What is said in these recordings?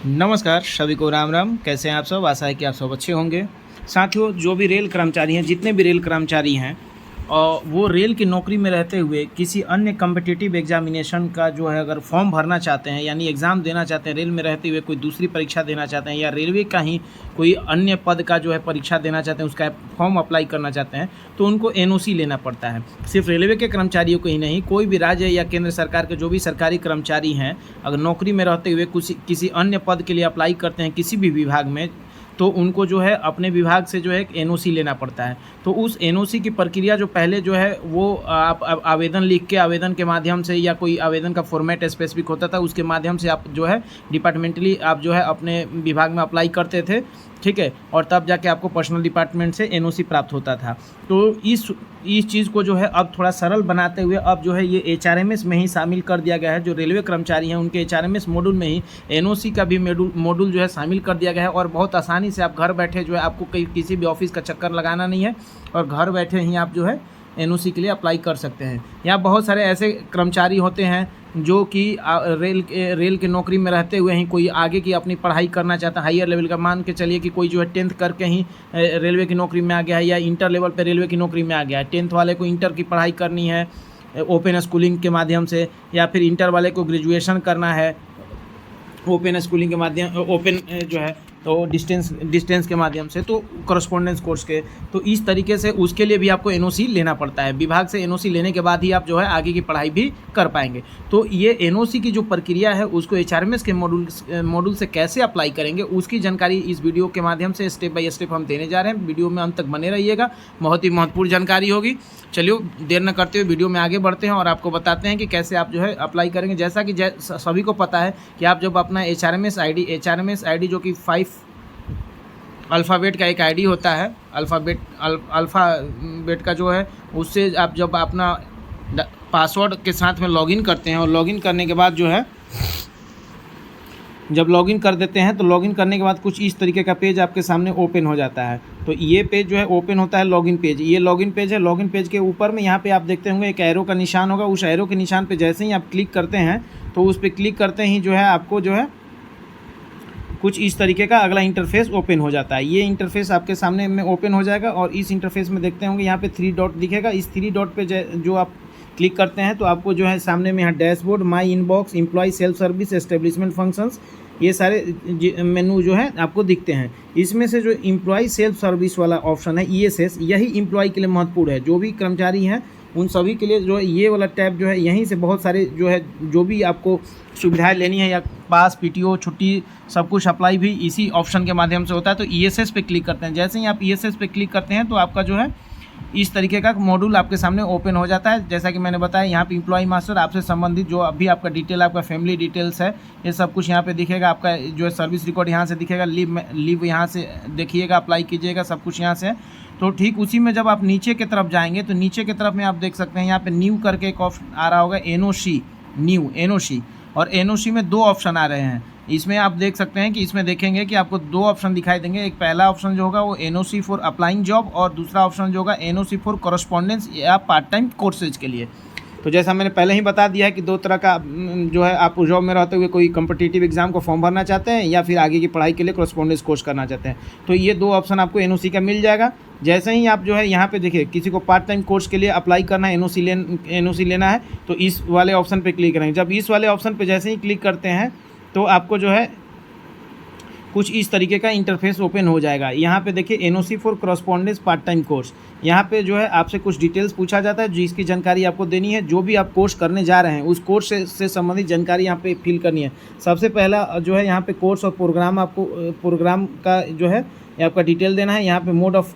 नमस्कार सभी को राम राम। कैसे हैं आप सब? आशा है कि आप सब अच्छे होंगे। साथियों, जो भी रेल कर्मचारी हैं, जितने भी रेल कर्मचारी हैं और वो रेल की नौकरी में रहते हुए किसी अन्य कम्पिटिटिव एग्जामिनेशन का जो है अगर फॉर्म भरना चाहते हैं, यानी एग्ज़ाम देना चाहते हैं, रेल में रहते हुए कोई दूसरी परीक्षा देना चाहते हैं या रेलवे का ही कोई अन्य पद का जो है परीक्षा देना चाहते हैं, उसका फॉर्म अप्लाई करना चाहते हैं, तो उनको एनओसी लेना पड़ता है। सिर्फ रेलवे के कर्मचारियों को ही नहीं, कोई भी राज्य या केंद्र सरकार के जो भी सरकारी कर्मचारी हैं, अगर नौकरी में रहते हुए किसी अन्य पद के लिए अप्लाई करते हैं किसी भी विभाग में, तो उनको जो है अपने विभाग से जो है एक एनओसी लेना पड़ता है। तो उस एनओसी की प्रक्रिया जो पहले जो है वो आप आवेदन लिख के, आवेदन के माध्यम से या कोई आवेदन का फॉर्मेट स्पेसिफिक होता था, उसके माध्यम से आप जो है डिपार्टमेंटली आप जो है अपने विभाग में अप्लाई करते थे, ठीक है, और तब जाके आपको पर्सनल डिपार्टमेंट से एनओसी प्राप्त होता था। तो इस चीज़ को जो है अब थोड़ा सरल बनाते हुए अब जो है ये एचआरएमएस में ही शामिल कर दिया गया है। जो रेलवे कर्मचारी हैं उनके एचआरएमएस मॉड्यूल में ही एनओसी का भी मॉड्यूल जो है शामिल कर दिया गया है, और बहुत आसानी से आप घर बैठे जो है आपको किसी भी ऑफिस का चक्कर लगाना नहीं है, और घर बैठे ही आप जो है एनओसी के लिए अप्लाई कर सकते हैं। यहाँ बहुत सारे ऐसे कर्मचारी होते हैं जो कि रेल के नौकरी में रहते हुए ही कोई आगे की अपनी पढ़ाई करना चाहता है, हायर लेवल का। मान के चलिए कि कोई जो है 10th करके ही रेलवे की नौकरी में आ गया है, या इंटर लेवल पे रेलवे की नौकरी में आ गया है। 10th वाले को इंटर की पढ़ाई करनी है ओपन स्कूलिंग के माध्यम से, या फिर इंटर वाले को ग्रेजुएशन करना है ओपन स्कूलिंग के माध्यम, ओपन जो है तो डिस्टेंस के माध्यम से, तो करस्पॉन्डेंस कोर्स के। तो इस तरीके से उसके लिए भी आपको एनओसी लेना पड़ता है। विभाग से एनओसी लेने के बाद ही आप जो है आगे की पढ़ाई भी कर पाएंगे। तो ये एनओसी की जो प्रक्रिया है उसको एचआरएमएस के मॉड्यूल से कैसे अप्लाई करेंगे उसकी जानकारी इस वीडियो के माध्यम से स्टेप बाय स्टेप हम देने जा रहे हैं। वीडियो में अंत तक बने रहिएगा, बहुत ही महत्वपूर्ण जानकारी होगी। चलिए देर न करते हुए वीडियो में आगे बढ़ते हैं और आपको बताते हैं कि कैसे आप जो है अप्लाई करेंगे। जैसा कि सभी को पता है कि आप जब अपना एचआरएमएस आईडी जो कि 5 अल्फ़ाबेट का एक आईडी होता है, अल्फ़ाबेट का जो है, उससे आप जब अपना पासवर्ड के साथ में लॉगिन करते हैं, और लॉगिन करने के बाद जो है जब लॉगिन कर देते हैं तो लॉगिन करने के बाद कुछ इस तरीके का पेज आपके सामने ओपन हो जाता है। तो ये पेज जो है ओपन होता है लॉगिन पेज। ये लॉगिन पेज है। लॉगिन पेज के ऊपर में यहाँ पे आप देखते होंगे एक एरो का निशान होगा। उस एरो के निशान पे जैसे ही आप क्लिक करते हैं तो उस पर क्लिक करते ही जो है आपको जो है कुछ इस तरीके का अगला इंटरफेस ओपन हो जाता है। ये इंटरफेस आपके सामने में ओपन हो जाएगा, और इस इंटरफेस में देखते होंगे यहाँ पे 3 डॉट दिखेगा। इस 3 डॉट पे जो आप क्लिक करते हैं तो आपको जो है सामने में यहाँ dashboard, my inbox, employ self service, establishment functions, ये सारे मेनू जो है आपको दिखते हैं। इसमें से जो एम्प्लॉय सेल्फ सर्विस वाला ऑप्शन है ESS, यही एम्प्लॉय के लिए महत्वपूर्ण है। जो भी कर्मचारी हैं उन सभी के लिए जो है ये वाला टैब जो है, यहीं से बहुत सारे जो है जो भी आपको सुविधाएं लेनी है, या पास, PTO, छुट्टी, सब कुछ अप्लाई भी इसी ऑप्शन के माध्यम से होता है। तो ESS पे क्लिक करते हैं। जैसे ही आप ESS पे क्लिक करते हैं तो आपका जो है इस तरीके का मॉड्यूल आपके सामने ओपन हो जाता है। जैसा कि मैंने बताया, यहाँ पे एम्प्लॉय मास्टर, आपसे संबंधित जो अभी आपका डिटेल, आपका फैमिली डिटेल्स है, ये सब कुछ यहाँ पे दिखेगा। आपका जो है सर्विस रिकॉर्ड यहाँ से दिखेगा, लीव यहाँ से देखिएगा, अप्लाई कीजिएगा, सब कुछ यहाँ से। तो ठीक उसी में जब आप नीचे की तरफ जाएंगे तो नीचे की तरफ में आप देख सकते हैं यहाँ पे न्यू करके एक ऑप्शन आ रहा होगा, एनओसी, न्यू एनओसी। और एनओसी में 2 ऑप्शन आ रहे हैं। इसमें आप देख सकते हैं कि इसमें देखेंगे कि आपको 2 ऑप्शन दिखाई देंगे। एक पहला ऑप्शन जो होगा वो एनओसी फॉर अप्लाइंग जॉब, और दूसरा ऑप्शन जो होगा एनओसी फॉर करस्पॉन्डेंस या पार्ट टाइम कोर्सेज के लिए। तो जैसा मैंने पहले ही बता दिया है कि 2 तरह का जो है, आप जॉब में रहते हुए कोई कम्पिटिटिव एग्जाम को फॉर्म भरना चाहते हैं, या फिर आगे की पढ़ाई के लिए करस्पॉन्डेंस कोर्स करना चाहते हैं, तो ये 2 ऑप्शन आपको एनओसी का मिल जाएगा। जैसे ही आप जो है यहाँ पे देखिए, किसी को पार्ट टाइम कोर्स के लिए अप्लाई करना है, एनओसी लेना है, तो इस वाले ऑप्शन पर क्लिक करेंगे। जब इस वाले ऑप्शन पर जैसे ही क्लिक करते हैं तो आपको जो है कुछ इस तरीके का इंटरफेस ओपन हो जाएगा। यहाँ पे देखिए NOC for correspondence part time course. यहाँ पे जो है आपसे कुछ डिटेल्स पूछा जाता है जिसकी जानकारी आपको देनी है। जो भी आप कोर्स करने जा रहे हैं उस कोर्स से संबंधित जानकारी यहाँ पे फिल करनी है। सबसे पहला जो है यहाँ पे कोर्स और प्रोग्राम, आपको प्रोग्राम का जो है आपका डिटेल देना है। यहाँ पे मोड ऑफ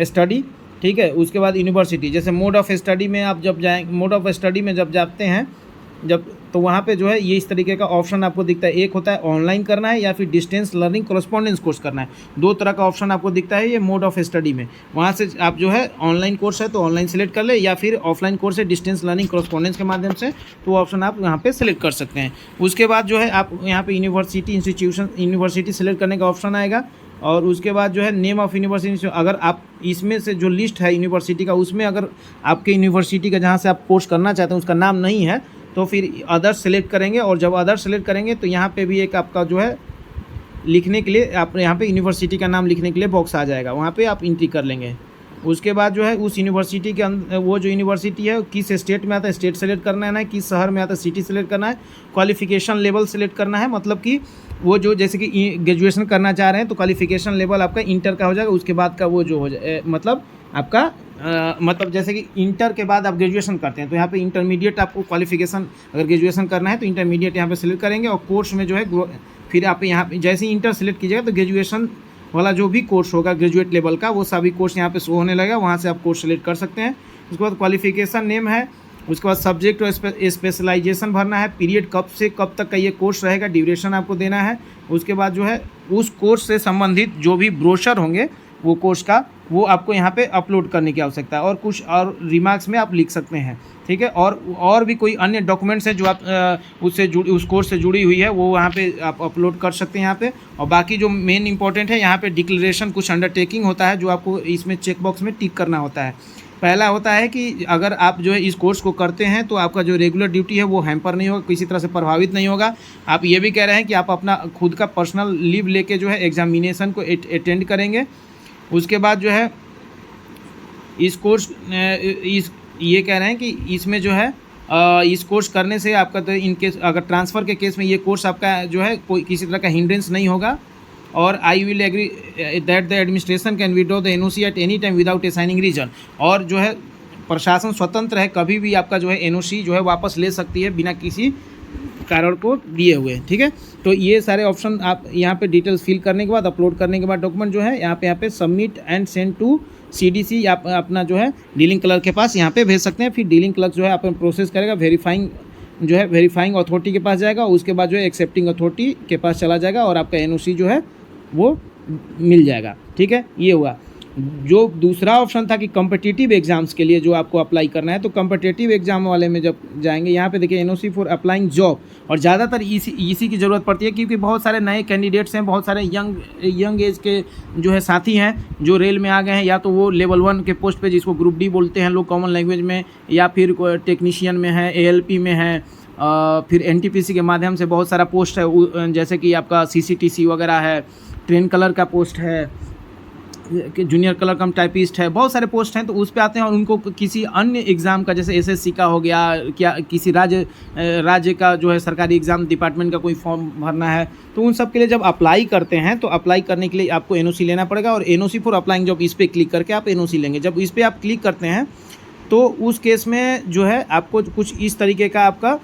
स्टडी, ठीक है। उसके बाद यूनिवर्सिटी, जैसे मोड ऑफ स्टडी में आप जब जाएँ, मोड ऑफ स्टडी में जब जाते हैं तो वहाँ पे जो है ये इस तरीके का ऑप्शन आपको दिखता है। एक होता है ऑनलाइन करना है या फिर डिस्टेंस लर्निंग करस्पॉन्डेंस कोर्स करना है। 2 तरह का ऑप्शन आपको दिखता है ये मोड ऑफ स्टडी में। वहाँ से आप जो है ऑनलाइन कोर्स है तो ऑनलाइन सेलेक्ट कर ले, या फिर ऑफलाइन कोर्स है डिस्टेंस लर्निंग करस्पॉन्डेंस के माध्यम से, तो ऑप्शन आप यहाँ पे सेलेक्ट कर सकते हैं। उसके बाद जो है आप यहाँ पे यूनिवर्सिटी सेलेक्ट करने का ऑप्शन आएगा, और उसके बाद जो है नेम ऑफ़ यूनिवर्सिटी। अगर आप इसमें से जो लिस्ट है यूनिवर्सिटी का, उसमें अगर आपके यूनिवर्सिटी का जहाँ से आप कोर्स करना चाहते हैं उसका नाम नहीं है तो फिर अदर्स सेलेक्ट करेंगे, और जब अदर्स सेलेक्ट करेंगे तो यहाँ पे भी एक आपका जो है लिखने के लिए आप यहाँ पे यूनिवर्सिटी का नाम लिखने के लिए बॉक्स आ जाएगा, वहाँ पे आप एंट्री कर लेंगे। उसके बाद जो है उस यूनिवर्सिटी के अंदर, वो जो यूनिवर्सिटी है किस स्टेट में आता है स्टेट सेलेक्ट करना है, किस शहर में आता है सिटी सेलेक्ट करना है, क्वालिफिकेशन लेवल सेलेक्ट करना है, मतलब कि वो जो जैसे कि ग्रेजुएशन करना चाह रहे हैं तो क्वालिफिकेशन लेवल आपका इंटर का हो जाएगा, उसके बाद का वो जो हो जाए मतलब आपका मतलब जैसे कि इंटर के बाद आप ग्रेजुएशन करते हैं तो यहाँ पे इंटरमीडिएट आपको क्वालिफिकेशन अगर ग्रेजुएशन करना है तो इंटरमीडिएट यहाँ पे सेलेक्ट करेंगे। और कोर्स में जो है फिर आप यहाँ पे जैसे ही इंटर सेलेक्ट कीजिएगा तो ग्रेजुएशन वाला जो भी कोर्स होगा ग्रेजुएट लेवल का वो सभी कोर्स यहाँ पे शो होने लगेगा, वहाँ से आप कोर्स सेलेक्ट कर सकते हैं। उसके बाद क्वालिफिकेशन नेम है, उसके बाद सब्जेक्ट और स्पेशलाइजेशन भरना है, पीरियड कब से कब तक का ये कोर्स रहेगा, ड्यूरेशन आपको देना है। उसके बाद जो है उस कोर्स से संबंधित जो भी ब्रोशर होंगे वो कोर्स का वो आपको यहाँ पे अपलोड करने की आवश्यकता है, और कुछ और रिमार्क्स में आप लिख सकते हैं, ठीक है। और भी कोई अन्य डॉक्यूमेंट्स हैं जो आप उससे उस कोर्स से जुड़ी हुई है वो वहाँ पे आप अपलोड कर सकते हैं यहाँ पे। और बाकी जो मेन इंपॉर्टेंट है यहाँ पे डिक्लेरेशन कुछ अंडरटेकिंग होता है जो आपको इसमें चेक बॉक्स में टिक करना होता है। पहला होता है कि अगर आप जो है इस कोर्स को करते हैं तो आपका जो रेगुलर ड्यूटी है वो हैम्पर नहीं होगा, किसी तरह से प्रभावित नहीं होगा। आप ये भी कह रहे हैं कि आप अपना खुद का पर्सनल लीव लेके जो है एग्जामिनेशन को अटेंड करेंगे। उसके बाद जो है इस कोर्स ये कह रहे हैं कि इसमें जो है इस कोर्स करने से आपका तो इनकेस अगर ट्रांसफ़र के केस में ये कोर्स आपका जो है कोई किसी तरह का हिंड्रेंस नहीं होगा। और I will agree that the administration can withdraw the NOC at any time without assigning reason. और जो है प्रशासन स्वतंत्र है, कभी भी आपका जो है एनओसी जो है वापस ले सकती है बिना किसी कारण को दिए हुए, ठीक है। तो ये सारे ऑप्शन आप यहाँ पे डिटेल्स फिल करने के बाद अपलोड करने के बाद डॉक्यूमेंट जो है यहाँ पे submit and send to CDC आप अपना जो है डीलिंग क्लर्क के पास यहाँ पे भेज सकते हैं। फिर डीलिंग क्लर्क जो है आप प्रोसेस करेगा, वेरीफाइंग अथॉरिटी के पास जाएगा, उसके बाद जो है एक्सेप्टिंग अथॉरिटी के पास चला जाएगा और आपका एनओसी जो है वो मिल जाएगा, ठीक है। ये हुआ। जो दूसरा ऑप्शन था कि कॉम्पिटिटिव एग्जाम्स के लिए जो आपको अप्लाई करना है, तो कॉम्पिटिटिव एग्जाम वाले में जब जाएंगे यहाँ पे देखिए एनओसी फॉर अप्लाइंग जॉब, और ज़्यादातर इसी की ज़रूरत पड़ती है क्योंकि बहुत सारे नए कैंडिडेट्स हैं, बहुत सारे यंग एज के जो है साथी हैं जो रेल में आ गए हैं, या तो वो लेवल 1 के पोस्ट पे जिसको ग्रुप डी बोलते हैं लोग कॉमन लैंग्वेज में, या फिर टेक्नीशियन में है, ALP में है, फिर NTPC के माध्यम से बहुत सारा पोस्ट है, जैसे कि आपका CCTC वगैरह है, ट्रेन कलर का पोस्ट है, जूनियर कलर कम टाइपिस्ट है, बहुत सारे पोस्ट हैं। तो उस पे आते हैं और उनको किसी अन्य एग्ज़ाम का जैसे SSC का हो गया, क्या किसी राज्य का जो है सरकारी एग्ज़ाम डिपार्टमेंट का कोई फॉर्म भरना है, तो उन सब के लिए जब अप्लाई करते हैं तो अप्लाई करने के लिए आपको एनओसी लेना पड़ेगा। और एनओसी फॉर अप्लाइंग जॉब इस पर क्लिक करके आप एनओसी लेंगे। जब इस पर आप क्लिक करते हैं तो उस केस में जो है आपको कुछ इस तरीके का आपका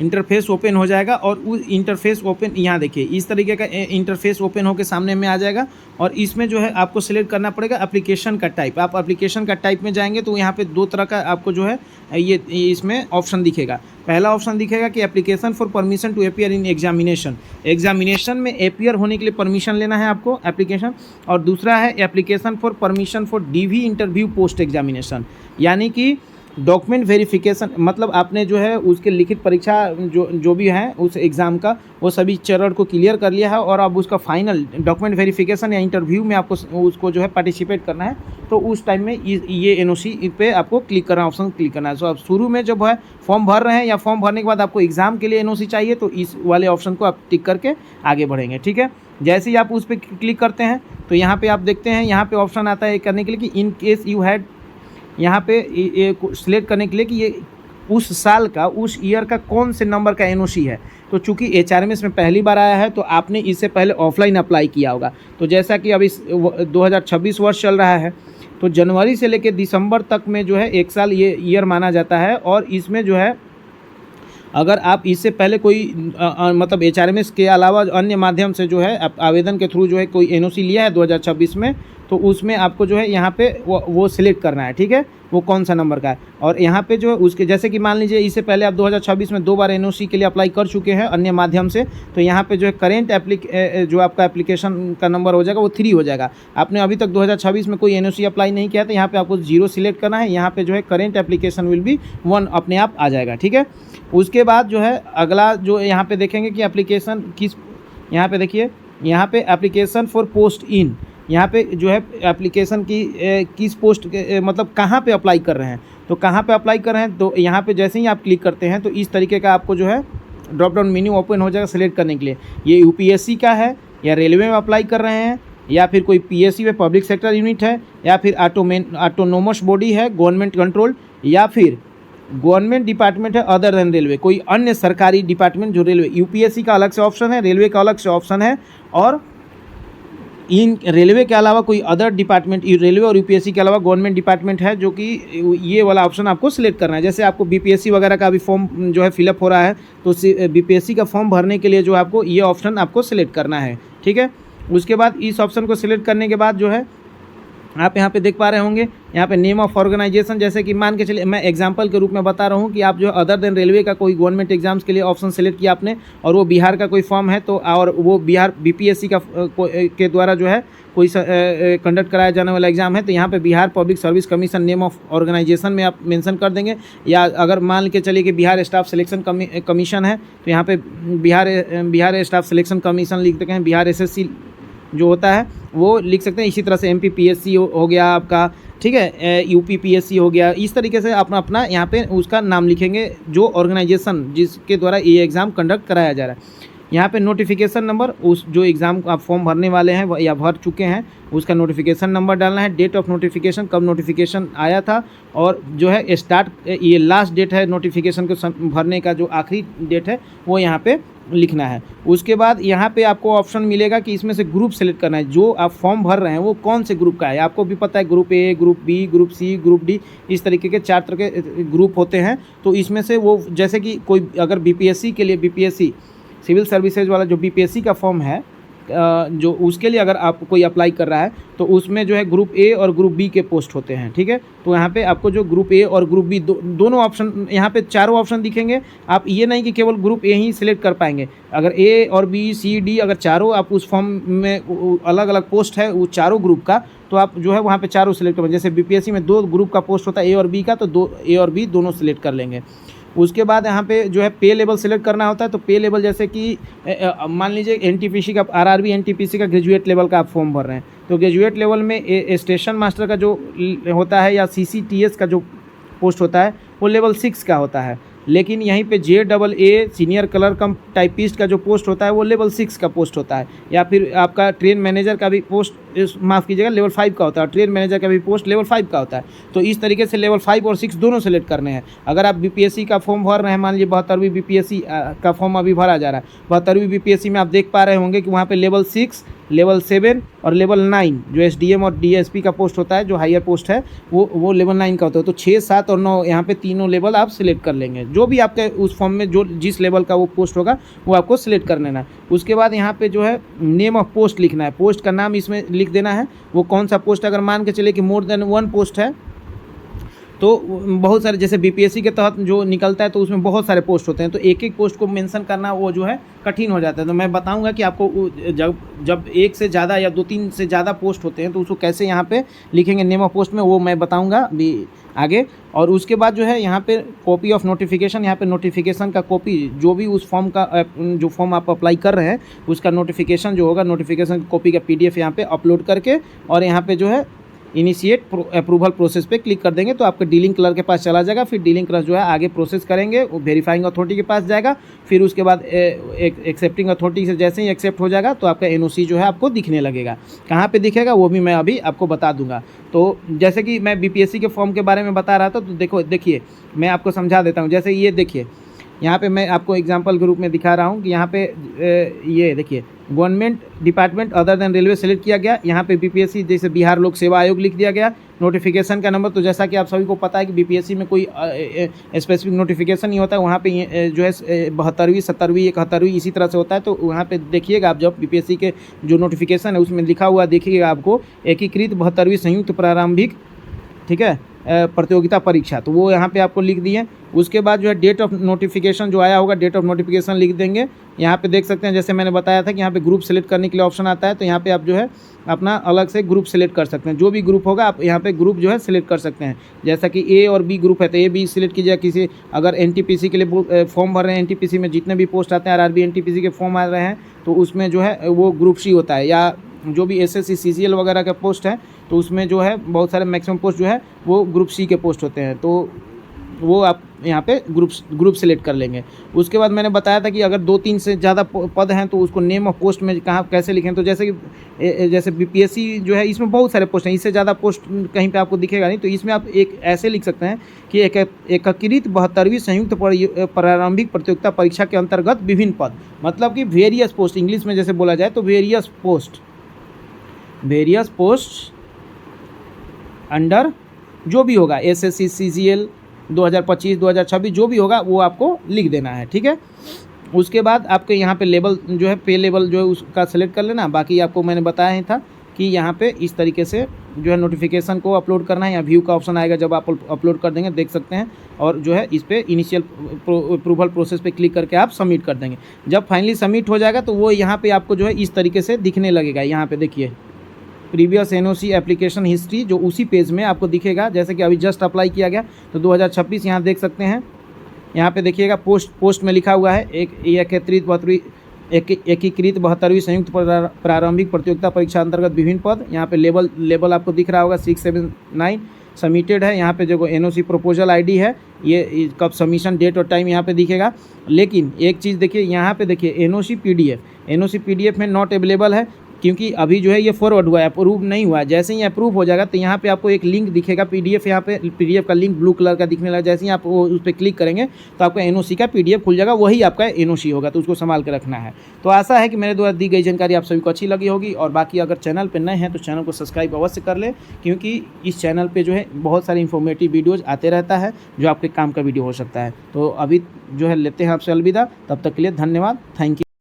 इंटरफेस ओपन हो जाएगा। और उस इंटरफेस ओपन यहाँ देखिए इस तरीके का इंटरफेस ओपन होकर सामने में आ जाएगा। और इसमें जो है आपको सिलेक्ट करना पड़ेगा एप्लीकेशन का टाइप। आप एप्लीकेशन का टाइप में जाएंगे तो यहाँ पे दो तरह का आपको जो है ये इसमें ऑप्शन दिखेगा। पहला ऑप्शन दिखेगा कि application for permission to appear in examination में अपीयर होने के लिए परमिशन लेना है आपको एप्लीकेशन। और दूसरा है application for permission for DV interview post examination, यानी कि डॉक्यूमेंट वेरिफिकेशन, मतलब आपने जो है उसके लिखित परीक्षा जो भी है उस एग्ज़ाम का वो सभी चरण को क्लियर कर लिया है और अब उसका फाइनल डॉक्यूमेंट वेरिफिकेशन या इंटरव्यू में आपको उसको जो है पार्टिसिपेट करना है। तो उस टाइम में ये एनओसी पे आपको क्लिक करना, ऑप्शन क्लिक करना है। सो आप शुरू में जब है फॉर्म भर रहे हैं या फॉर्म भरने के बाद आपको एग्ज़ाम के लिए एनओसी चाहिए तो इस वाले ऑप्शन को आप टिक करके आगे बढ़ेंगे, ठीक है। जैसे ही आप उस पर क्लिक करते हैं तो यहाँ पर आप देखते हैं यहाँ पर ऑप्शन आता है करने के लिए कि इन केस यू हैड, यहाँ पे सिलेक्ट करने के लिए कि ये उस साल का उस ईयर का कौन से नंबर का एनओसी है। तो चूंकि HRMS में पहली बार आया है तो आपने इससे पहले ऑफलाइन अप्लाई किया होगा। तो जैसा कि अब इस 2026 वर्ष चल रहा है तो जनवरी से लेकर दिसंबर तक में जो है एक साल ये ईयर माना जाता है। और इसमें जो है अगर आप इससे पहले कोई मतलब HRMS के अलावा अन्य माध्यम से जो है आवेदन के थ्रू जो है कोई एनओसी लिया है 2026 में, तो उसमें आपको जो है यहाँ पे वो सिलेक्ट करना है, ठीक है, वो कौन सा नंबर का है। और यहाँ पे जो है उसके जैसे कि मान लीजिए इससे पहले आप 2026 में 2 बार एनओसी के लिए अप्लाई कर चुके हैं अन्य माध्यम से, तो यहाँ पे जो है करेंट जो आपका एप्लीकेशन का नंबर हो जाएगा वो 3 हो जाएगा। आपने अभी तक 2026 में कोई एनओसी अप्लाई नहीं किया तो यहाँ पे आपको 0 सिलेक्ट करना है। यहाँ पे जो है करेंट एप्लीकेशन विल बी 1 अपने आप आ जाएगा, ठीक है। उसके बाद जो है अगला जो यहाँ पे देखेंगे कि एप्लीकेशन किस, यहाँ पे देखिए यहाँ पे एप्लीकेशन फॉर पोस्ट इन, यहाँ पे जो है एप्लीकेशन की किस पोस्ट मतलब कहाँ पे अप्लाई कर रहे हैं, तो कहाँ पे अप्लाई कर रहे हैं तो यहाँ पे जैसे ही आप क्लिक करते हैं तो इस तरीके का आपको जो है ड्रॉप डाउन मेन्यू ओपन हो जाएगा सिलेक्ट करने के लिए। ये यूपीएससी का है या रेलवे में अप्लाई कर रहे हैं या फिर कोई पीएससी में पब्लिक सेक्टर यूनिट है या फिर ऑटोनोमस बॉडी है गवर्नमेंट कंट्रोल या फिर गवर्नमेंट डिपार्टमेंट है अदर देन रेलवे, कोई अन्य सरकारी डिपार्टमेंट जो रेलवे, यूपीएससी का अलग से ऑप्शन है, रेलवे का अलग से ऑप्शन है, और इन रेलवे के अलावा कोई अदर डिपार्टमेंट, रेलवे और यूपीएससी के अलावा गवर्नमेंट डिपार्टमेंट है जो कि ये वाला ऑप्शन आपको सिलेक्ट करना है। जैसे आपको बीपीएससी वगैरह का अभी फॉर्म जो है फिलअप हो रहा है, तो बीपीएससी का फॉर्म भरने के लिए जो आपको ये ऑप्शन आपको सिलेक्ट करना है, ठीक है। उसके बाद इस ऑप्शन को सिलेक्ट करने के बाद जो है आप यहाँ पे देख पा रहे होंगे, यहाँ पे नेम ऑफ ऑर्गेनाइजेशन, जैसे कि मान के चलिए मैं एग्जांपल के रूप में बता रहा हूँ कि आप जो अदर देन रेलवे का कोई गवर्नमेंट एग्जाम्स के लिए ऑप्शन सेलेक्ट किया आपने और वो बिहार का कोई फॉर्म है, तो और वो बिहार बीपीएससी का के द्वारा जो है कोई कंडक्ट कराया जाने वाला एग्जाम है, तो यहाँ पे Bihar public service commission name of organisation में आप मेंशन कर देंगे। या अगर मान के चलिए कि बिहार स्टाफ सिलेक्शन कमीशन है, तो यहाँ पे बिहार स्टाफ सिलेक्शन कमीशन लिख देते हैं, बिहार एसएससी जो होता है वो लिख सकते हैं। इसी तरह से एमपीपीएससी हो गया आपका, ठीक है, यूपीपीएससी हो गया। इस तरीके से अपना अपना यहाँ पे उसका नाम लिखेंगे जो ऑर्गेनाइजेशन जिसके द्वारा ये एग्ज़ाम कंडक्ट कराया जा रहा है। यहाँ पे नोटिफिकेशन नंबर, उस जो एग्ज़ाम आप फॉर्म भरने वाले हैं या भर चुके हैं उसका नोटिफिकेशन नंबर डालना है, डेट ऑफ नोटिफिकेशन, कब नोटिफिकेशन आया था, और जो है स्टार्ट, ये लास्ट डेट है नोटिफिकेशन को भरने का, जो आखिरी डेट है वो यहाँ पे लिखना है। उसके बाद यहाँ पे आपको ऑप्शन मिलेगा कि इसमें से ग्रुप सेलेक्ट करना है, जो आप फॉर्म भर रहे हैं वो कौन से ग्रुप का है। आपको भी पता है group A, group B, group C, group D, इस तरीके के 4 तरह के ग्रुप होते हैं। तो इसमें से वो, जैसे कि कोई अगर बीपीएससी के लिए, बीपीएससी सिविल सर्विसेज वाला जो बीपीएससी का फॉर्म है, जो उसके लिए अगर आप कोई अप्लाई कर रहा है तो उसमें जो है ग्रुप ए और ग्रुप बी के पोस्ट होते हैं, ठीक है। तो यहाँ पे आपको जो ग्रुप ए और ग्रुप बी दोनों ऑप्शन, यहाँ पे चारों ऑप्शन दिखेंगे। आप ये नहीं कि केवल ग्रुप ए ही सिलेक्ट कर पाएंगे, अगर ए और बी सी डी अगर चारों आप उस फॉर्म में अलग अलग पोस्ट है वो चारों ग्रुप का, तो आप जो है वहाँ पे चारों सिलेक्ट करेंगे। जैसे बीपीएससी में 2 ग्रुप का पोस्ट होता है ए और बी का, तो 2 ए और बी दोनों सिलेक्ट कर लेंगे। उसके बाद यहाँ पे जो है पे लेवल सिलेक्ट करना होता है, तो पे लेवल जैसे कि मान लीजिए एनटीपीसी का, आरआरबी एनटीपीसी का ग्रेजुएट लेवल का आप फॉर्म भर रहे हैं, तो ग्रेजुएट लेवल में स्टेशन मास्टर का जो होता है या सीसीटीएस का जो पोस्ट होता है वो लेवल 6 का होता है। लेकिन यहीं पे JAA सीनियर कलर कम टाइपिस्ट का जो पोस्ट होता है वो लेवल 6 का पोस्ट होता है। या फिर आपका ट्रेन मैनेजर का भी पोस्ट, माफ़ कीजिएगा, लेवल 5 का होता है, और ट्रेन मैनेजर का भी पोस्ट लेवल 5 का होता है। तो इस तरीके से लेवल 5 और 6 दोनों सेलेक्ट करने हैं। अगर आप बीपीएससी का फॉर्म भर रहे हैं, मान लीजिए 72वीं बीपीएससी का फॉर्म अभी भरा जा रहा है, 72वीं बीपीएससी में आप देख पा रहे होंगे कि वहाँ पे लेवल 6, लेवल 7 और लेवल 9 जो एसडीएम और डीएसपी का पोस्ट होता है, जो हायर पोस्ट है वो लेवल 9 का होता है। तो 6, 7 और 9 यहाँ पे तीनों लेवल आप सिलेक्ट कर लेंगे। जो भी आपके उस फॉर्म में जो जिस लेवल का वो पोस्ट होगा वो आपको सिलेक्ट कर लेना है। उसके बाद यहाँ पे जो है नेम ऑफ पोस्ट लिखना है, पोस्ट का नाम इसमें लिख देना है, वो कौन सा पोस्ट। अगर मान के चले कि मोर देन 1 पोस्ट है तो बहुत सारे, जैसे बीपीएससी के तहत जो निकलता है तो उसमें बहुत सारे पोस्ट होते हैं, तो एक एक पोस्ट को मेंशन करना वो जो है कठिन हो जाता है। तो मैं बताऊंगा कि आपको जब 1 से ज़्यादा या 2-3 से ज़्यादा पोस्ट होते हैं तो उसको कैसे यहाँ पे लिखेंगे नेम ऑफ पोस्ट में, वो मैं बताऊंगा अभी आगे। और उसके बाद जो है यहाँ पे कॉपी ऑफ नोटिफिकेशन, यहाँ पे नोटिफिकेशन का कॉपी, जो भी उस फॉर्म का जो फॉर्म आप अप्लाई कर रहे हैं उसका नोटिफिकेशन जो होगा, नोटिफिकेशन कॉपी का PDF यहाँ पे अपलोड करके, और यहाँ पे जो है इनिशिएट अप्रूवल प्रोसेस पे क्लिक कर देंगे तो आपके डीलिंग क्लर्क के पास चला जाएगा। फिर डीलिंग क्लर्क जो है आगे प्रोसेस करेंगे, वो वेरीफाइंग अथॉरिटी के पास जाएगा। फिर उसके बाद एक्सेप्टिंग अथॉरिटी से जैसे ही एक्सेप्ट हो जाएगा तो आपका NOC जो है आपको दिखने लगेगा। कहाँ पे दिखेगा वो भी मैं अभी आपको बता दूंगा। तो जैसे कि मैं बीपीएससी के फॉर्म के बारे में बता रहा था, तो देखिए मैं आपको समझा देता हूँ। जैसे ये देखिए, यहाँ पे मैं आपको एग्जांपल के रूप में दिखा रहा हूँ कि यहाँ पे ये देखिए government department other than railway select किया गया। यहाँ पे बीपीएससी जैसे बिहार लोक सेवा आयोग लिख दिया गया। नोटिफिकेशन का नंबर, तो जैसा कि आप सभी को पता है कि बीपीएससी में कोई स्पेसिफिक नोटिफिकेशन नहीं होता है, वहाँ पे जो है 72वीं 70वीं 71वीं इसी तरह से होता है। तो वहाँ पे देखिएगा आप, जब बीपीएससी के जो नोटिफिकेशन है उसमें लिखा हुआ देखिएगा आपको एकीकृत 72वीं संयुक्त प्रारंभिक, ठीक है, प्रतियोगिता परीक्षा, तो वो यहाँ पे आपको लिख दिए। उसके बाद जो है डेट ऑफ नोटिफिकेशन जो आया होगा, डेट ऑफ नोटिफिकेशन लिख देंगे। यहाँ पे देख सकते हैं, जैसे मैंने बताया था कि यहाँ पे ग्रुप सेलेक्ट करने के लिए ऑप्शन आता है, तो यहाँ पे आप जो है अपना अलग से ग्रुप सेलेक्ट कर सकते हैं। जो भी ग्रुप होगा आप यहाँ पे ग्रुप जो है सिलेक्ट कर सकते हैं। जैसा कि A और B ग्रुप है तो A B सिलेक्ट कीजिए। किसी अगर NTPC के लिए फॉर्म भर रहे हैं, NTPC में जितने भी पोस्ट आते हैं, RRB NTPC के फॉर्म आ रहे हैं, तो उसमें जो है वो ग्रुप C होता है। या जो भी SSC CCL वगैरह का पोस्ट है तो उसमें जो है बहुत सारे मैक्सिमम पोस्ट जो है वो ग्रुप C के पोस्ट होते हैं। तो वो आप यहाँ पे ग्रुप सेलेक्ट कर लेंगे। उसके बाद मैंने बताया था कि अगर 2-3 से ज़्यादा पद हैं तो उसको नेम ऑफ पोस्ट में कहाँ कैसे लिखें। तो जैसे कि जैसे बीपीएससी जो है इसमें बहुत सारे पोस्ट हैं, इससे ज़्यादा पोस्ट कहीं पे आपको दिखेगा नहीं। तो इसमें आप एक ऐसे लिख सकते हैं कि एकीकृत 72वीं संयुक्त प्रारंभिक प्रतियोगिता परीक्षा के अंतर्गत विभिन्न पद, मतलब कि वेरियस पोस्ट, इंग्लिश में जैसे बोला जाए तो वेरियस पोस्ट अंडर जो भी होगा एसएससी सीजीएल 2025 2026 जो भी होगा वो आपको लिख देना है, ठीक है। उसके बाद आपके यहाँ पे लेवल जो है, पे लेवल जो है उसका सेलेक्ट कर लेना। बाकी आपको मैंने बताया ही था कि यहाँ पे इस तरीके से जो है नोटिफिकेशन को अपलोड करना है। यहाँ व्यू का ऑप्शन आएगा, जब आप अपलोड कर देंगे देख सकते हैं, और जो है इस पर इनिशियल अप्रूवल प्रोसेस पे क्लिक करके आप सबमिट कर देंगे। जब फाइनली सबमिट हो जाएगा तो वो यहाँ पे आपको जो है इस तरीके से दिखने लगेगा। यहाँ पे देखिए प्रीवियस एनओसी एप्लीकेशन हिस्ट्री जो उसी पेज में आपको दिखेगा, जैसे कि अभी जस्ट अप्लाई किया गया तो 2026 यहाँ देख सकते हैं। यहाँ पे देखिएगा पोस्ट में लिखा हुआ है एकीकृत 72वीं संयुक्त प्रारंभिक प्रतियोगिता परीक्षा अंतर्गत विभिन्न पद। यहाँ पे लेवल आपको दिख रहा होगा 679 सबमिटेड है। यहाँ पे जो एनओसी प्रपोजल आईडी है, ये कब सबमिशन डेट और टाइम यहाँ पे दिखेगा। लेकिन एक चीज़ देखिए, यहाँ पे देखिए एनओसी पीडीएफ में नॉट अवेलेबल है, क्योंकि अभी जो है ये फॉरवर्ड हुआ है, अप्रूव नहीं हुआ है। जैसे ही अप्रूव हो जाएगा तो यहाँ पे आपको एक लिंक दिखेगा पीडीएफ, यहाँ पे पीडीएफ का लिंक ब्लू कलर का दिखने लगा। जैसे ही आप उस पर क्लिक करेंगे तो आपका एनओसी का पीडीएफ खुल जाएगा, वही आपका एनओसी होगा, तो उसको संभाल के रखना है। तो आशा है कि मेरे द्वारा दी गई जानकारी आप सभी को अच्छी लगी होगी। और बाकी अगर चैनल पर नए हैं तो चैनल को सब्सक्राइब अवश्य कर ले, क्योंकि इस चैनल पर जो है बहुत सारे इन्फॉर्मेटिव वीडियोज़ आते रहता है जो आपके काम का वीडियो हो सकता है। तो अभी जो है लेते हैं आपसे अलविदा, तब तक के लिए धन्यवाद, थैंक यू।